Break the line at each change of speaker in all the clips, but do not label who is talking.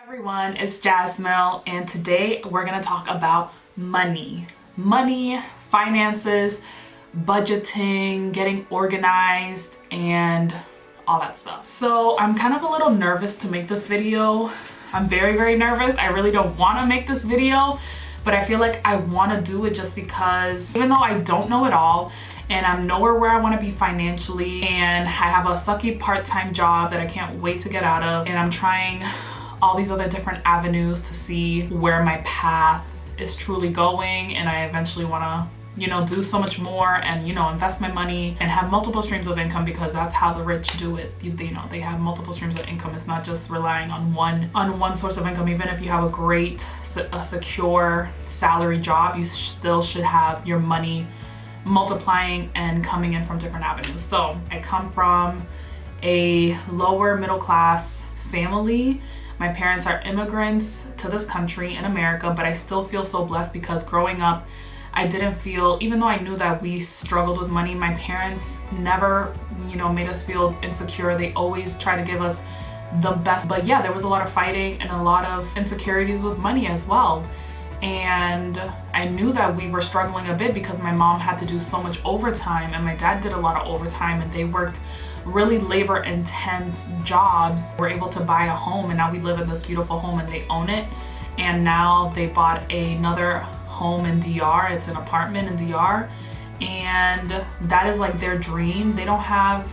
Everyone, it's Jasmill, and today we're gonna talk about money, finances, budgeting, getting organized, and all that stuff. So I'm kind of a little nervous to make this video. I'm very nervous. I really don't want to make this video, but I feel like I want to do it just because even though I don't know it all and I'm nowhere where I want to be financially, and I have a sucky part-time job that I can't wait to get out of, and I'm trying all these other different avenues to see where my path is truly going, and I eventually want to, do so much more and, invest my money and have multiple streams of income, because that's how the rich do it. They have multiple streams of income. It's not just relying on one source of income. Even if you have a secure salary job, you still should have your money multiplying and coming in from different avenues. So I come from a lower middle class family. My parents are immigrants to this country in America, but I still feel so blessed because growing up, I didn't feel, even though I knew that we struggled with money, my parents never, made us feel insecure. They always try to give us the best. But yeah, there was a lot of fighting and a lot of insecurities with money as well. And I knew that we were struggling a bit because my mom had to do so much overtime and my dad did a lot of overtime, and they worked really labor intense jobs. We're able to buy a home, and now we live in this beautiful home and they own it. And now they bought another home in DR. It's an apartment in DR, and that is like their dream. They don't have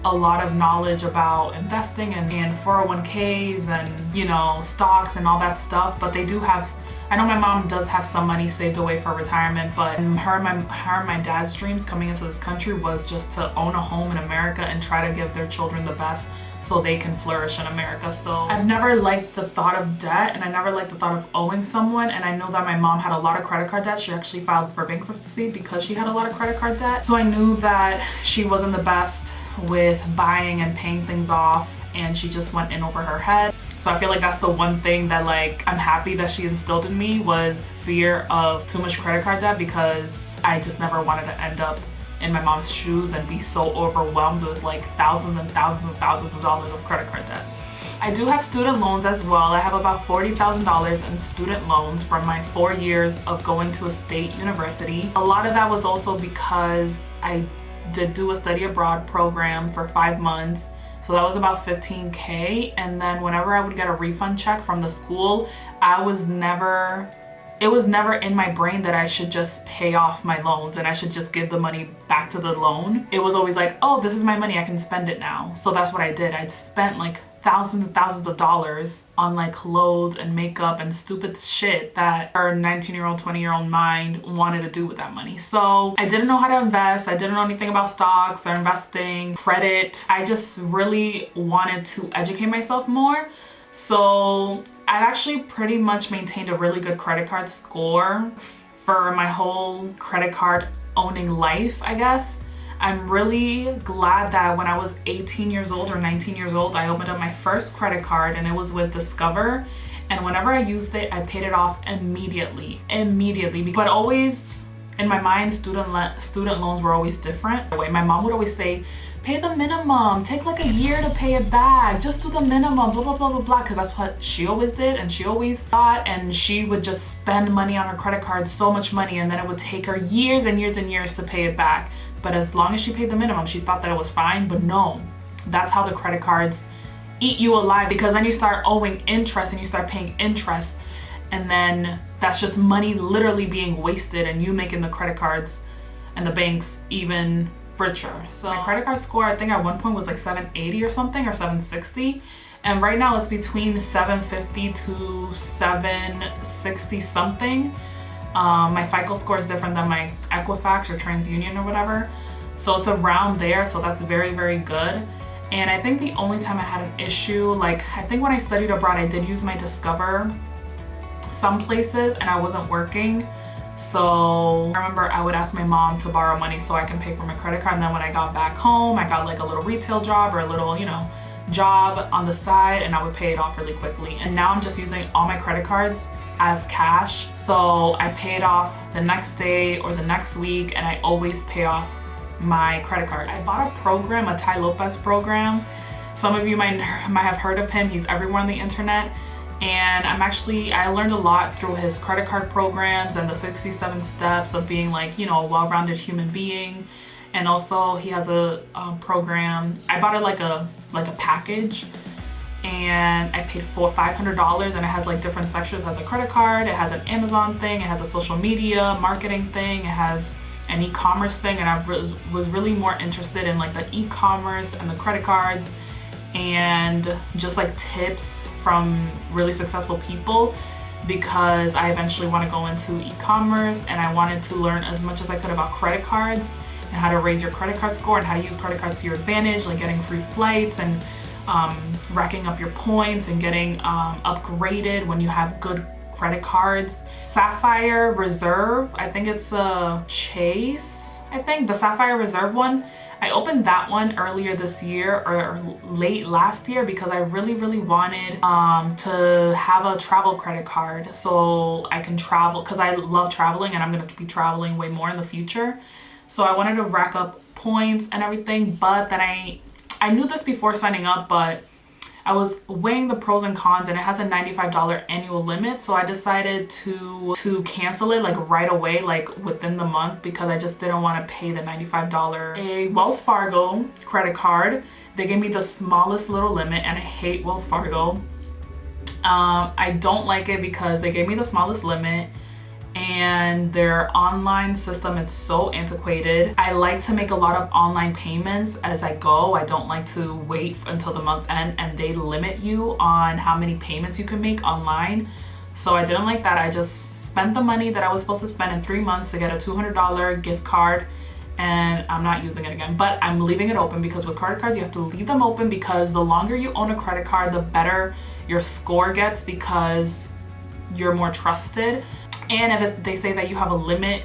a lot of knowledge about investing and 401ks and stocks and all that stuff, but they do have, I know my mom does have some money saved away for retirement, but her and my dad's dreams coming into this country was just to own a home in America and try to give their children the best so they can flourish in America. So I've never liked the thought of debt, and I never liked the thought of owing someone. And I know that my mom had a lot of credit card debt. She actually filed for bankruptcy because she had a lot of credit card debt. So I knew that she wasn't the best with buying and paying things off, and she just went in over her head. So I feel like that's the one thing that I'm happy that she instilled in me, was fear of too much credit card debt, because I just never wanted to end up in my mom's shoes and be so overwhelmed with thousands and thousands and thousands of dollars of credit card debt. I do have student loans as well. I have about $40,000 in student loans from my 4 years of going to a state university. A lot of that was also because I did do a study abroad program for 5 months. So that was about $15K. And then whenever I would get a refund check from the school, it was never in my brain that I should just pay off my loans and I should just give the money back to the loan. It was always like, oh, this is my money, I can spend it now. So that's what I did. I spent thousands and thousands of dollars on clothes and makeup and stupid shit that our 19-year-old, 20-year-old mind wanted to do with that money. So I didn't know how to invest. I didn't know anything about stocks or investing, credit. I just really wanted to educate myself more. So I've actually pretty much maintained a really good credit card score for my whole credit card owning life, I guess. I'm really glad that when I was 18 years old or 19 years old, I opened up my first credit card, and it was with Discover. And whenever I used it, I paid it off immediately. But always in my mind, student loans were always different. My mom would always say, pay the minimum, take a year to pay it back, just do the minimum, blah, blah, blah, blah, blah, because that's what she always did, and she always thought, and she would just spend money on her credit card, so much money, and then it would take her years and years and years to pay it back. But as long as she paid the minimum, she thought that it was fine. But no, that's how the credit cards eat you alive, because then you start owing interest and you start paying interest, and then that's just money literally being wasted and you making the credit cards and the banks even richer. So my credit card score, I think at one point was 780 or something, or 760, and right now it's between 750 to 760 something. My FICO score is different than my Equifax or TransUnion or whatever, so it's around there, so that's very good. And I think the only time I had an issue, I think when I studied abroad, I did use my Discover some places and I wasn't working. So I remember I would ask my mom to borrow money so I can pay for my credit card, and then when I got back home, I got a little retail job or a little, job on the side, and I would pay it off really quickly. And now I'm just using all my credit cards as cash, so I pay it off the next day or the next week, and I always pay off my credit cards. I bought a program, a Tai Lopoez program. Some of you might have heard of him. He's everywhere on the internet. And I learned a lot through his credit card programs and the 67 steps of being like, you know, a well-rounded human being. And also he has a program. I bought it like a package, and I paid $500, and it has like different sections. It has a credit card, it has an Amazon thing, it has a social media marketing thing, it has an e-commerce thing, and I was really more interested in like the e-commerce and the credit cards and just like tips from really successful people, because I eventually want to go into e-commerce, and I wanted to learn as much as I could about credit cards and how to raise your credit card score and how to use credit cards to your advantage, like getting free flights and racking up your points and getting upgraded when you have good credit cards. Sapphire Reserve, I think it's a Chase, I think, the Sapphire Reserve one. I opened that one earlier this year or late last year because I really wanted to have a travel credit card so I can travel, because I love traveling and I'm going to be traveling way more in the future. So I wanted to rack up points and everything, but then I knew this before signing up, but I was weighing the pros and cons, and it has a $95 annual limit. So I decided to cancel it like right away, like within the month, because I just didn't want to pay the $95. A Wells Fargo credit card, they gave me the smallest little limit, and I hate Wells Fargo. I don't like it because they gave me the smallest limit, and their online system, it's so antiquated. I like to make a lot of online payments as I go. I don't like to wait until the month end, and they limit you on how many payments you can make online. So I didn't like that. I just spent the money that I was supposed to spend in 3 months to get a $200 gift card, and I'm not using it again. But I'm leaving it open, because with credit cards you have to leave them open, because the longer you own a credit card, the better your score gets, because you're more trusted. And if they say that you have a limit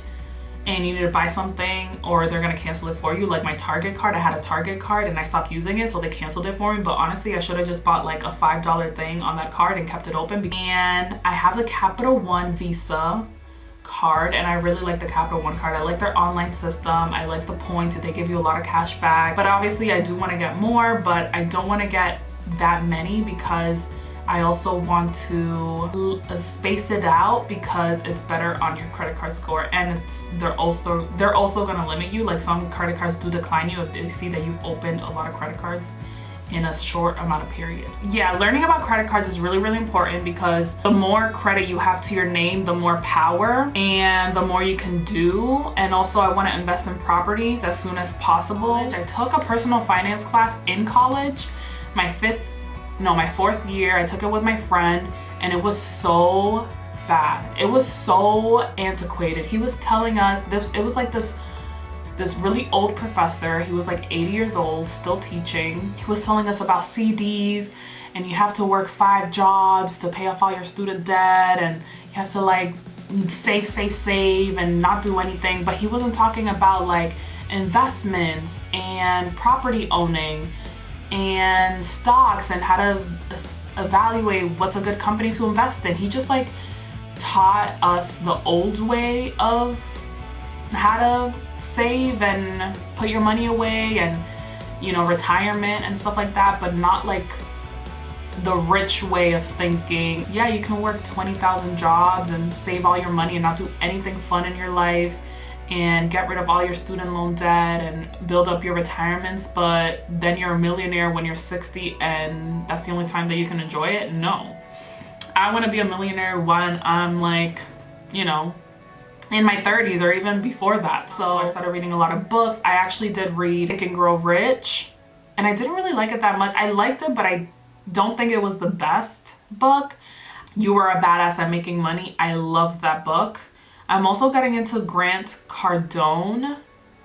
and you need to buy something, or they're gonna cancel it for you, like my Target card, I had a Target card and I stopped using it, so they canceled it for me. But honestly, I should have just bought like a $5 thing on that card and kept it open. And I have the Capital One Visa card, and I really like the Capital One card. I like their online system. I like the points. They give you a lot of cash back. But obviously I do want to get more, but I don't want to get that many, because I also want to space it out, because it's better on your credit card score, and they're also gonna limit you. Like some credit cards do decline you if they see that you've opened a lot of credit cards in a short amount of period. Yeah, learning about credit cards is really important, because the more credit you have to your name, the more power and the more you can do. And also I want to invest in properties as soon as possible. I took a personal finance class in college, my fourth year. I took it with my friend, and it was so bad. It was so antiquated. He was telling us this, it was like this really old professor. He was like 80 years old, still teaching. He was telling us about CDs, and you have to work 5 jobs to pay off all your student debt, and you have to like save and not do anything. But he wasn't talking about like investments and property owning and stocks and how to evaluate what's a good company to invest in. He just like taught us the old way of how to save and put your money away, and you know, retirement and stuff like that, but not like the rich way of thinking. Yeah, you can work 20,000 jobs and save all your money and not do anything fun in your life, and get rid of all your student loan debt and build up your retirements, but then you're a millionaire when you're 60 and that's the only time that you can enjoy it. No, I want to be a millionaire when I'm like, you know, in my 30s or even before that. So I started reading a lot of books. I actually did read Think and Grow Rich, and I didn't really like it that much. I liked it, but I don't think it was the best book. You Are a Badass at Making Money. I loved that book. I'm also getting into Grant Cardone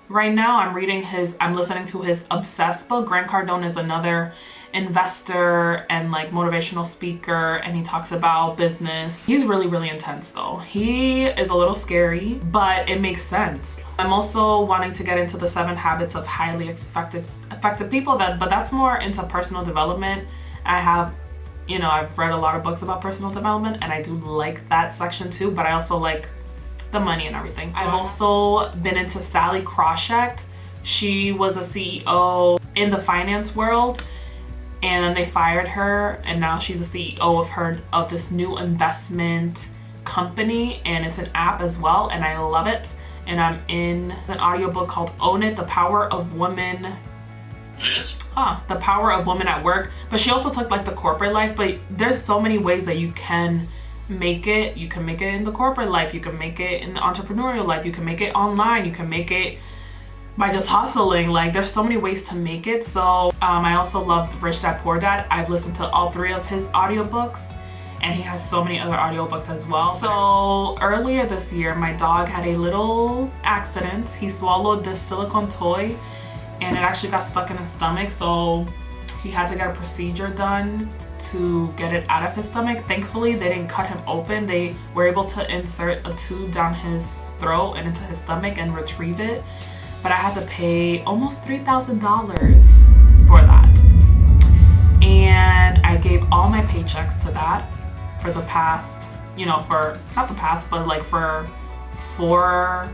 right now. I'm listening to his Obsessed book. Grant Cardone is another investor and like motivational speaker, and he talks about business. He's really intense though. He is a little scary, but it makes sense. I'm also wanting to get into the 7 Habits of Highly Effective People, but that's more into personal development. I've read a lot of books about personal development, and I do like that section too, but I also like the money and everything. So I've also been into Sally Krawcheck. She was a CEO in the finance world, and then they fired her, and now she's the CEO of this new investment company, and it's an app as well, and I love it. And I'm in an audiobook called Own It, The Power of Women. The Power of Women at Work. But she also took like the corporate life, but there's so many ways that you can make it. You can make it in the corporate life, you can make it in the entrepreneurial life, you can make it online, you can make it by just hustling. Like there's so many ways to make it. So I also love Rich Dad Poor Dad. I've listened to all 3 of his audiobooks, and he has so many other audiobooks as well. So earlier this year, my dog had a little accident. He swallowed this silicone toy and it actually got stuck in his stomach. So he had to get a procedure done to get it out of his stomach. Thankfully, they didn't cut him open. They were able to insert a tube down his throat and into his stomach and retrieve it. But I had to pay almost $3,000 for that. And I gave all my paychecks to that for the past, not the past, but like for 4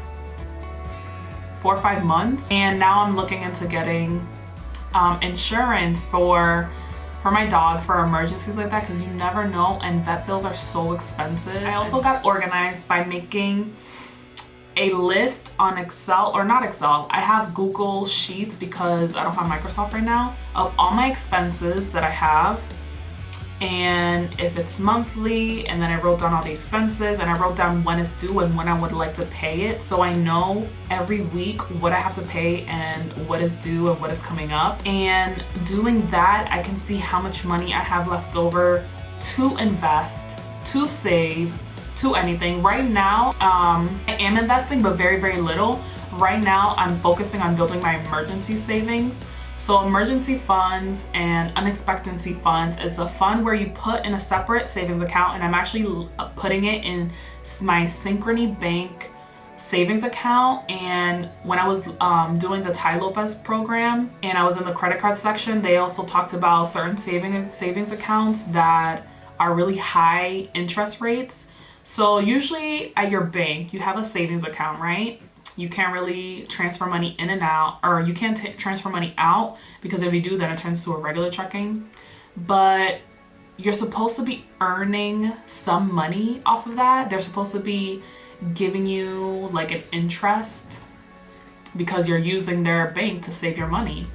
or 5 months. And now I'm looking into getting insurance for my dog for emergencies like that, because you never know, and vet bills are so expensive. I also got organized by making a list on Excel, or not Excel, I have Google Sheets because I don't have Microsoft right now, of all my expenses that I have, and if it's monthly, and then I wrote down all the expenses, and I wrote down when it's due and when I would like to pay it, so I know every week what I have to pay and what is due and what is coming up. And doing that, I can see how much money I have left over to invest, to save, to anything. Right now, I am investing, but very, very little. Right now, I'm focusing on building my emergency savings. So emergency funds and unexpectancy funds is a fund where you put in a separate savings account, and I'm actually putting it in my Synchrony bank savings account. And when I was doing the Tai Lopoez program and I was in the credit card section, they also talked about certain savings accounts that are really high interest rates. So usually at your bank, you have a savings account, right? You can't really transfer money in and out, or you can't transfer money out, because if you do, then it turns to a regular checking. But you're supposed to be earning some money off of that. They're supposed to be giving you like an interest because you're using their bank to save your money.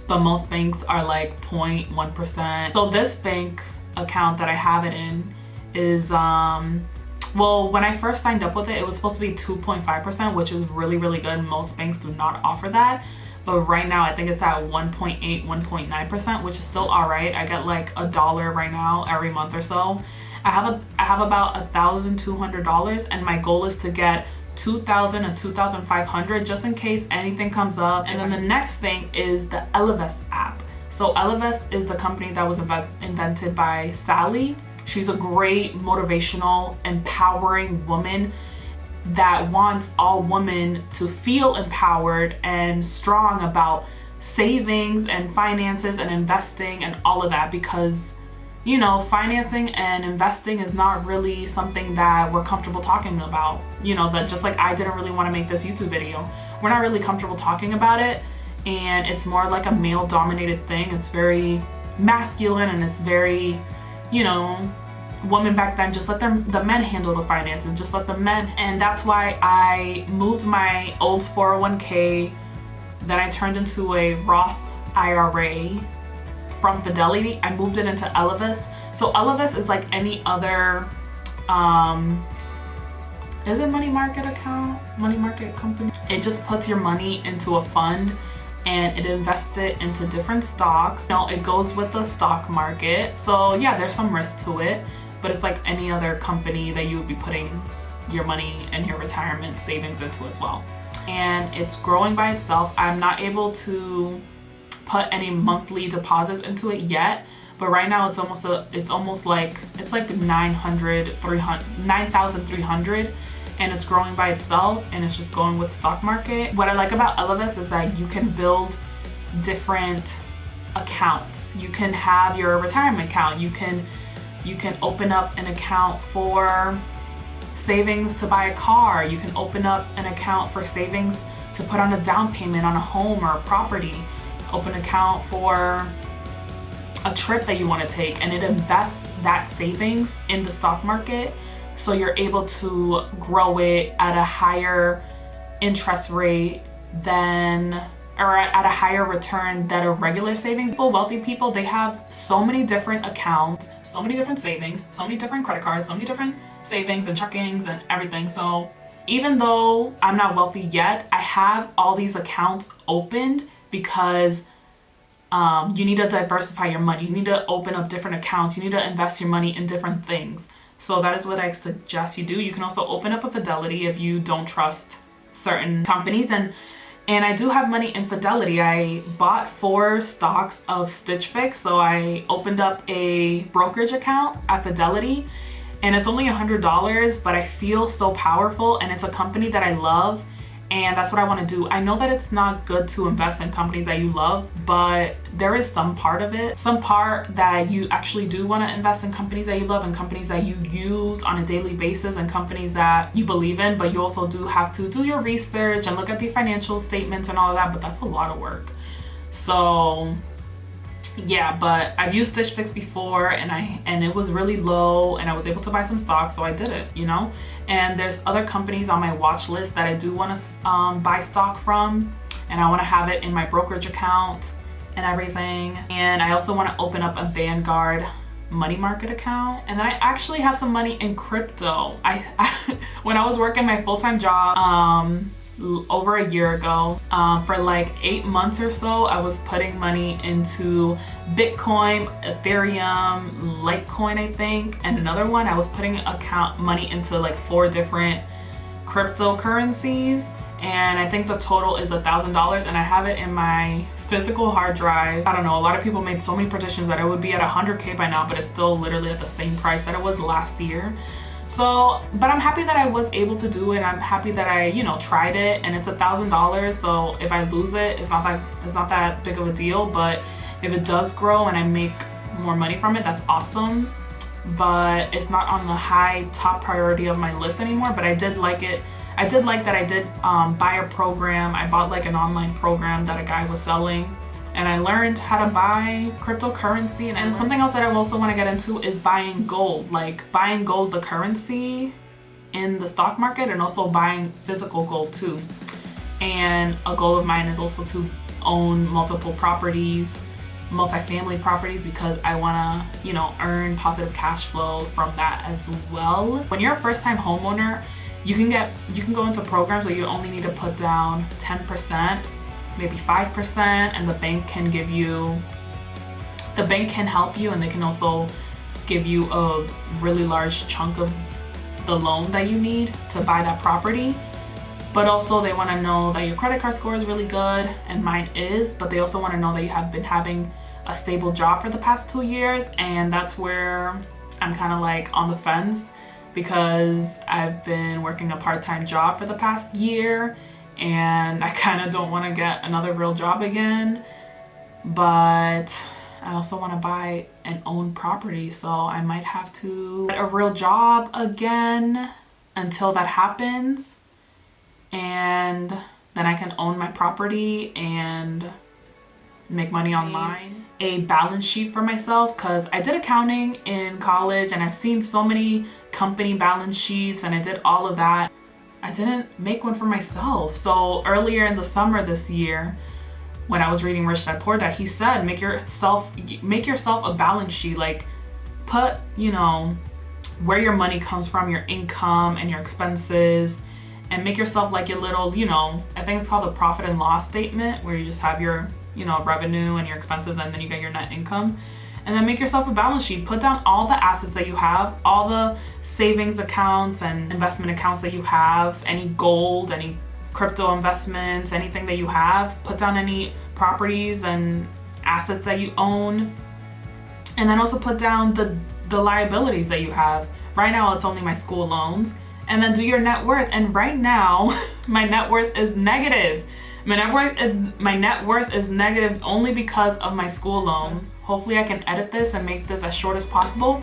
But most banks are like 0.1%. So this bank account that I have it in is well, when I first signed up with it, it was supposed to be 2.5%, which is really, really good. Most banks do not offer that. But right now, I think it's at 1.8, 1.9%, which is still all right. I get like $1 right now every month or so. I have about $1,200, and my goal is to get $2,000 and $2,500 just in case anything comes up. And then the next thing is the Ellevest app. So Ellevest is the company that was invented by Sally. She's a great motivational, empowering woman that wants all women to feel empowered and strong about savings and finances and investing and all of that, because financing and investing is not really something that we're comfortable talking about. That just like I didn't really want to make this YouTube video. We're not really comfortable talking about it, and it's more like a male dominated thing. It's very masculine, and it's very, women back then, just let the men handle the finances, just let the men. And that's why I moved my old 401k, then I turned into a Roth IRA from Fidelity. I moved it into Ellevest. So Ellevest is like any other, is it money market company? It just puts your money into a fund and it invests it into different stocks. It goes with the stock market. So yeah, there's some risk to it, but it's like any other company that you would be putting your money and your retirement savings into as well. And it's growing by itself. I'm not able to put any monthly deposits into it yet, but right now it's like 9,300, and it's growing by itself, and it's just going with the stock market. What I like about Ellevest is that you can build different accounts. You can have your retirement account. You can open up an account for savings to buy a car. You can open up an account for savings to put on a down payment on a home or a property. Open an account for a trip that you want to take, and it invests that savings in the stock market, so you're able to grow it at a higher interest rate than, or at a higher return than a regular savings. Wealthy people, they have so many different accounts, so many different savings, so many different credit cards, so many different savings and checkings and everything. So even though I'm not wealthy yet, I have all these accounts opened because you need to diversify your money. You need to open up different accounts. You need to invest your money in different things. So that is what I suggest you do. You can also open up a Fidelity if you don't trust certain companies. And I do have money in Fidelity. I bought 4 stocks of Stitch Fix. So I opened up a brokerage account at Fidelity, and it's only $100, but I feel so powerful, and it's a company that I love, and that's what I want to do. I know that it's not good to invest in companies that you love, but there is some part of it, some part that you actually do want to invest in companies that you love and companies that you use on a daily basis and companies that you believe in, but you also do have to do your research and look at the financial statements and all of that, but that's a lot of work. So yeah, but I've used Stitch Fix before, and it was really low, and I was able to buy some stocks, so I did it, you know. And there's other companies on my watch list that I do want to buy stock from, and I want to have it in my brokerage account and everything. And I also want to open up a Vanguard money market account, and then I actually have some money in crypto. I when I was working my full-time job over a year ago, for like 8 months or so, I was putting money into Bitcoin, Ethereum, Litecoin, I think, and another one. I was putting money into like 4 different cryptocurrencies, and I think the total is $1,000, and I have it in my physical hard drive. I don't know, a lot of people made so many predictions that it would be at 100K by now, but it's still literally at the same price that it was last year. So, but I'm happy that I was able to do it. I'm happy that I, you know, tried it, and it's $1,000. So if I lose it, it's not that big of a deal. But if it does grow and I make more money from it, that's awesome. But it's not on the high top priority of my list anymore. But I did like it. I did like that I did buy a program. I bought like an online program that a guy was selling, and I learned how to buy cryptocurrency. And something else that I also want to get into is buying gold, like buying gold, the currency in the stock market, and also buying physical gold too. And a goal of mine is also to own multiple properties, multifamily properties, because I want to, you know, earn positive cash flow from that as well. When you're a first-time homeowner, you can go into programs where you only need to put down 10%, maybe 5%, and the bank can help you, and they can also give you a really large chunk of the loan that you need to buy that property. But also they want to know that your credit card score is really good, and mine is, but they also want to know that you have been having a stable job for the past 2 years, and that's where I'm kind of like on the fence, because I've been working a part-time job for the past year, and I kind of don't want to get another real job again, but I also want to buy and own property, so I might have to get a real job again until that happens, and then I can own my property and make money online. A balance sheet for myself, because I did accounting in college, and I've seen so many company balance sheets, and I did all of that. I didn't make one for myself. So earlier in the summer this year, when I was reading Rich Dad Poor Dad, he said make yourself a balance sheet, like put, you know, where your money comes from, your income and your expenses, and make yourself like your little, you know, I think it's called a profit and loss statement, where you just have your, you know, revenue and your expenses, and then you get your net income. And then make yourself a balance sheet. Put down all the assets that you have, all the savings accounts and investment accounts that you have, any gold, any crypto investments, anything that you have. Put down any properties and assets that you own. And then also put down the liabilities that you have. Right now, it's only my school loans. And then do your net worth. And right now, my net worth is negative. My net worth is negative only because of my school loans. Hopefully I can edit this and make this as short as possible.